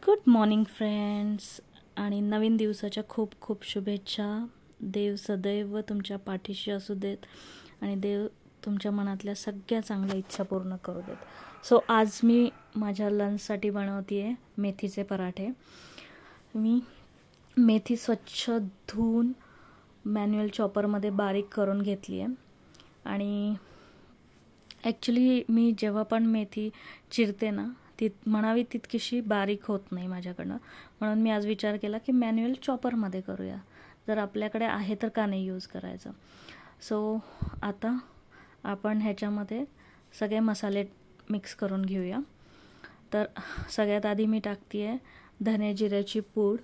Good morning friends आणि नवीन दिवसाच्या खूप खूप शुभेच्छा. देव सदैव तुमच्या पाठीशी असू देत आणि देव तुमच्या मनातल्या सगळ्या चांगल्या इच्छा पूर्ण करू देत. सो आज मी माझ्या लंचसाठी बनवते आहे मेथीचे पराठे. मी मेथी स्वच्छ धुवून मॅन्युअल चॉपरमध्ये बारीक करून घेतली आहे. आणि ॲक्च्युली मी जेव्हा पण मेथी चिरते ना ती म्हणावी तितकीशी बारीक होत नाही माझ्याकडनं, म्हणून मी आज विचार केला की मॅन्युअल चॉपरमध्ये करूया. जर आपल्याकडे आहे तर का नाही यूज करायचं. सो आता आपण ह्याच्यामध्ये सगळे मसाले मिक्स करून घेऊया. तर सगळ्यात आधी मी टाकते आहे धने जिऱ्याची पूड.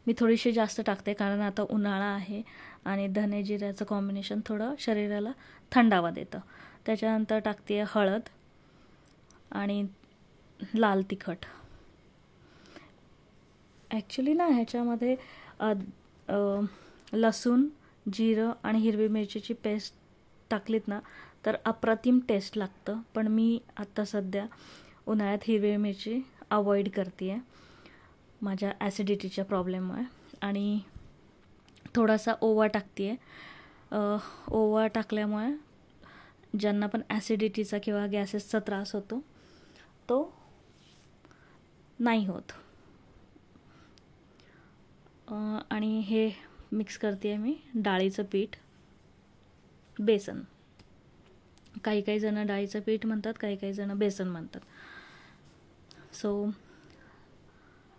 मी थोडीशी जास्त टाकते कारण आता उन्हाळा आहे आणि धने जिऱ्याचं कॉम्बिनेशन थोडं शरीराला थंडावा देतं. त्याच्यानंतर टाकते आहे हळद आणि लाल तिखट. ॲक्च्युली ना ह्याच्यामध्ये लसूण, जिरं आणि हिरवी मिरचीची पेस्ट टाकलीत ना तर अप्रतिम टेस्ट लागतं. पण मी आत्ता सध्या उन्हाळ्यात हिरवी मिरची अवॉइड करते आहे माझ्या ॲसिडिटीच्या प्रॉब्लेममुळे. आणि थोडासा ओवा टाकते आहे. ओवा टाकल्यामुळे ज्यांना पण ॲसिडिटीचा किंवा गॅसेसचा त्रास होतो तो नाही होत. आणि हे मिक्स करते आहे मी डाळीचं पीठ, बेसन. काही काही जण डाळीचं पीठ म्हणतात, काही काही जण बेसन म्हणतात. सो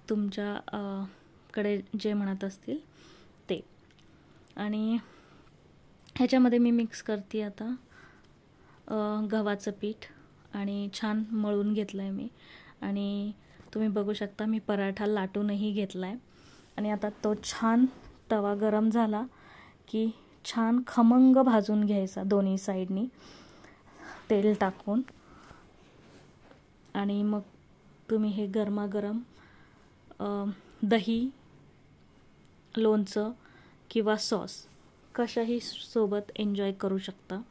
तुमच्या कडे जे म्हणत असतील ते. आणि ह्याच्यामध्ये मी मिक्स करते आता गव्हाचं पीठ आणि छान मळून घेतलं आहे मी. आणि तुम्ही बघू शकता मी पराठा लाटूनही घेतला आहे. आणि आता तो छान तवा गरम झाला की छान खमंग भाजून घ्यायचा दोन्ही साईडनी तेल टाकून. आणि मग तुम्ही हे गरमागरम दही, लोणचं किंवा सॉस कशाही सोबत एन्जॉय करू शकता.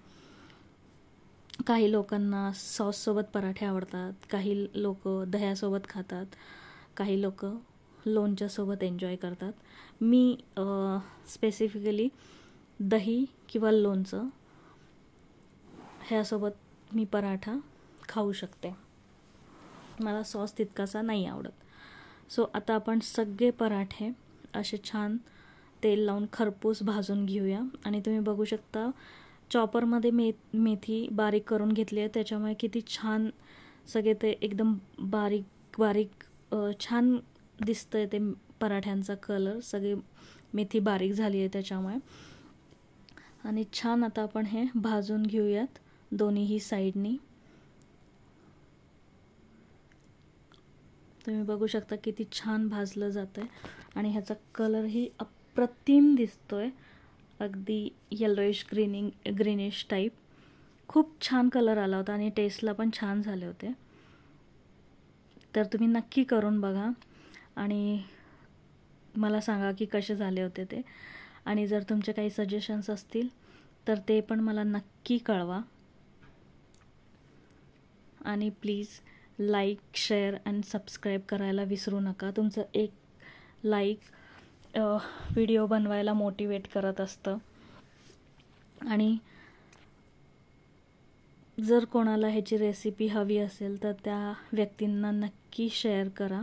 काही लोकांना सॉससोबत पराठे आवडतात, काही लोक दह्यासोबत खातात, काही लोक लोणच्यासोबत एन्जॉय करतात. मी स्पेसिफिकली दही किंवा लोणचं ह्यासोबत मी पराठा खाऊ शकते. मला सॉस तितकासा नाही आवडत. सो आता आपण सगळे पराठे असे छान तेल लावून खरपूस भाजून घेऊया. आणि तुम्ही बघू शकता चॉपरमध्ये मेथी बारीक करून घेतली आहे, त्याच्यामुळे किती छान सगळे ते एकदम बारीक बारीक छान दिसतंय ते पराठ्यांचा कलर. सगळी मेथी बारीक झाली आहे त्याच्यामुळे. आणि छान आता आपण हे भाजून घेऊयात दोन्हीही साईडनी. तुम्ही बघू शकता किती छान भाजलं जातं आहे आणि ह्याचा कलरही अप्रतिम दिसतोय, अगदी येलोइश ग्रीनिश टाईप. खूप छान कलर आला होता आणि टेस्टला पण छान झाले होते. तर तुम्ही नक्की करून बघा आणि मला सांगा की कसे झाले होते ते. आणि जर तुमचे काही सजेशन्स असतील तर ते पण मला नक्की कळवा. आणि please like, share and subscribe करायला विसरू नका. तुमचं एक लाईक व्हिडिओ बनवायला मोटिवेट करत असतं. आणि जर कोणाला ह्याची रेसिपी हवी असेल तर त्या व्यक्तींना नक्की शेअर करा.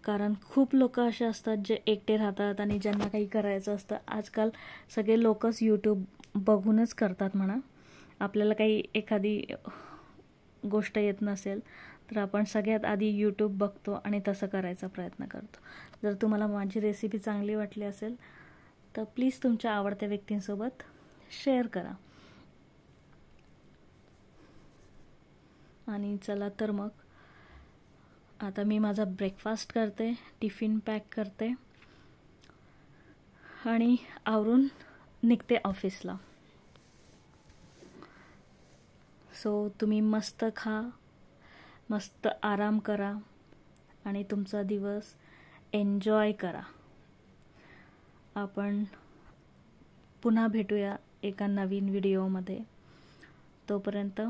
कारण खूप लोक असे असतात जे एकटे राहतात आणि ज्यांना काही करायचं असतं. आजकाल सगळे लोकच यूट्यूब बघूनच करतात म्हणा. आपल्याला काही एखादी गोष्ट येत नसेल तर आपण सगळ्यात आधी यूट्यूब बघतो आणि तसं करायचा प्रयत्न करतो. जर तुम्हाला माझी रेसिपी चांगली वाटली असेल तर प्लीज तुमच्या आवडत्या व्यक्तींसोबत शेअर करा. आणि चला तर मग आता मी माझा ब्रेकफास्ट करते, टिफिन पॅक करते आणि आवरून निघते ऑफिसला. सो तुम्ही मस्त खा, मस्त आराम करा आणि तुमचा दिवस एन्जॉय करा. आपण पुन्हा भेटूया एका नवीन व्हिडिओमध्ये. तोपर्यंत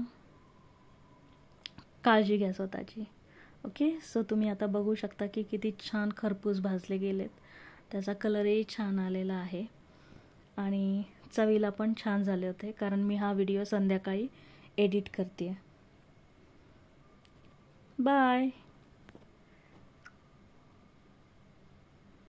काळजी घ्या स्वतःची. ओके, सो तुम्ही आता बघू शकता की किती छान खरपूस भाजले गेलेत. त्याचा कलरही छान आलेला आहे आणि चवीला पण छान झाले होते, कारण मी हा व्हिडिओ संध्याकाळी एडिट करते. बाय.